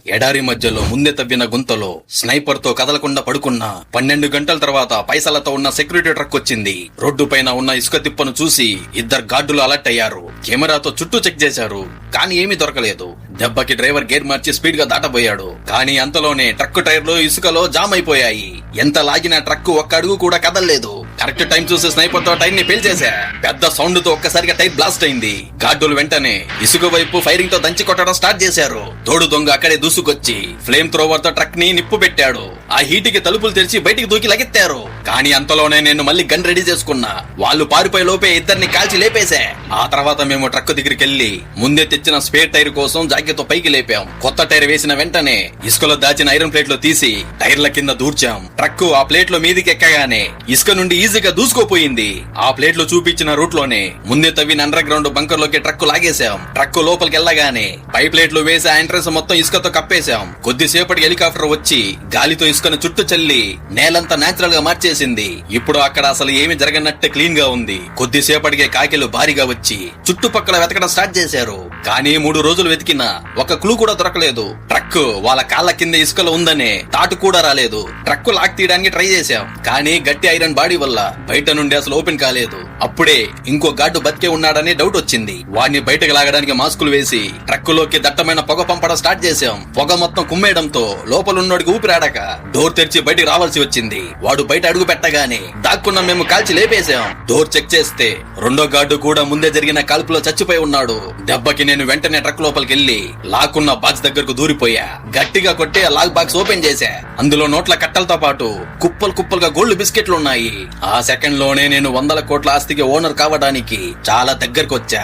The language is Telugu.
ఎడారి మధ్యలో ముందే తవ్విన గుంతలో స్నైపర్ తో కదలకుండా పడుకున్న 12 గంటల తర్వాత పైసలతో ఉన్న సెక్యూరిటీ ట్రక్ వచ్చింది. రోడ్డు పైన ఉన్న ఇసుక తిప్పను చూసి ఇద్దరు గార్డులు అలర్ట్ అయ్యారు. కెమెరాతో చుట్టూ చెక్ చేశారు, కానీ ఏమీ దొరకలేదు. దెబ్బకి డ్రైవర్ గేర్ మార్చి స్పీడ్ గా దాటబోయాడు. కానీ అంతలోనే ట్రక్ టైర్లు ఇసుకలో జామ్ అయిపోయాయి. ఎంత లాగినా ట్రక్ ఒక్క అడుగు కూడా కదలలేదు. కరెక్ట్ టైం చూసి స్నైపర్ తో టైర్ ని పేల్చేశా. పెద్ద సౌండ్ తో ఒక్కసారిగా టైర్ బ్లాస్ట్ అయింది. గార్డులు వెంటనే ఇసుక వైపు ఫైరింగ్ తో దంచి కొట్టడం స్టార్ట్ చేశారు. తోడు దొంగ అక్కడే దూసుకొచ్చి ఫ్లేమ్ థ్రోవర్ తో ట్రక్ ని నిప్పు పెట్టాడు. ఆ హీట్ కి తలుపులు తెరిచి బయటికి దూకి లగెత్తారు. కానీ అంతలోనే నేను మళ్ళీ గన్ రెడీ చేసుకున్నా. వాళ్ళు పారిపోయే లోపే ఇద్దరిని కాల్చి లేపేశా. ఆ తర్వాత మేము ట్రక్ దగ్గరికి వెళ్లి ముందే తెచ్చిన స్పేర్ టైర్ కోసం జాగ్రత్త పైకి లేపాం. కొత్త టైర్ వేసిన వెంటనే ఇసుకలో దాచిన ఐరన్ ప్లేట్ లో తీసి టైర్ల కింద దూర్చాం. ట్రక్ ఆ ప్లేట్ లో మీదికి ఎక్కగానే ఇసుక నుండి ఈజీగా దూసుకోపోయింది. ఆ ప్లేట్ లో చూపించిన రూట్ లోనే ముందే తవ్విన అండర్ గ్రౌండ్ బంకర్ లోకి ట్రక్ లాగేశాం. ట్రక్ లోపలికి వెళ్ళగానే పై ప్లేట్ లో వేసి ఆ ఎంట్రన్స్ మొత్తం ఇసుకతో కప్పేశాం. కొద్దిసేపటి హెలికాప్టర్ వచ్చి గాలితో ఇసుకను చుట్టూ చల్లి నేలంతా నేచురల్ గా మార్చేసింది. ఇప్పుడు అక్కడ అసలు ఏమి జరగనట్టు క్లీన్ గా ఉంది. కొద్దిసేపటికే కాకిలు భారీగా వచ్చి చుట్టుపక్కల వెతకడం స్టార్ట్ చేశారు. కానీ 3 రోజులు వెతికినా ఒక క్లూ కూడా దొరకలేదు. ట్రక్ వాళ్ళ కాళ్ళ కింద ఇసుకలో ఉందనే తాటు కూడా రాలేదు. ట్రక్ లాక్ తీయడానికి ట్రై చేశాం, కానీ గట్టి ఐరన్ బాడీ వల్ల బయట నుండి అసలు ఓపెన్ కాలేదు. అప్పుడే ఇంకో గార్డు బతికే ఉన్నాడని డౌట్ వచ్చింది. వాడిని బయటకు లాగడానికి మాస్కులు వేసి ట్రక్ లోకి దట్టమైన పొగ పంపడం స్టార్ట్ చేశాం. పొగ మొత్తం కుమ్మేయడంతో లోపలున్నోడికి ఊపిరాడక డోర్ తెరిచి బయటకు రావాల్సి వచ్చింది. వాడు బయట అడుగు పెట్టగానే దాక్కున్న మేము కాల్చి లేపేశాం. డోర్ చెక్ చేస్తే రెండో గార్డు కూడా ముందే జరిగిన కాల్పులో చచ్చిపోయి ఉన్నాడు. దెబ్బకి నేను వెంటనే ట్రక్ లోపలికి వెళ్లి లాక్కున్న బాక్స్ దగ్గరకు దూరిపోయా. గట్టిగా కొట్టి ఆ లాక్ బాక్స్ ఓపెన్ చేశా. అందులో నోట్ల కట్టలతో పాటు కుప్పలు కుప్పలుగా గోల్డ్ బిస్కెట్లు ఉన్నాయి. ఆ సెకండ్ లోనే నేను 100 కోట్ల ఆస్తికి ఓనర్ కావడానికి చాలా దగ్గరకు వచ్చా.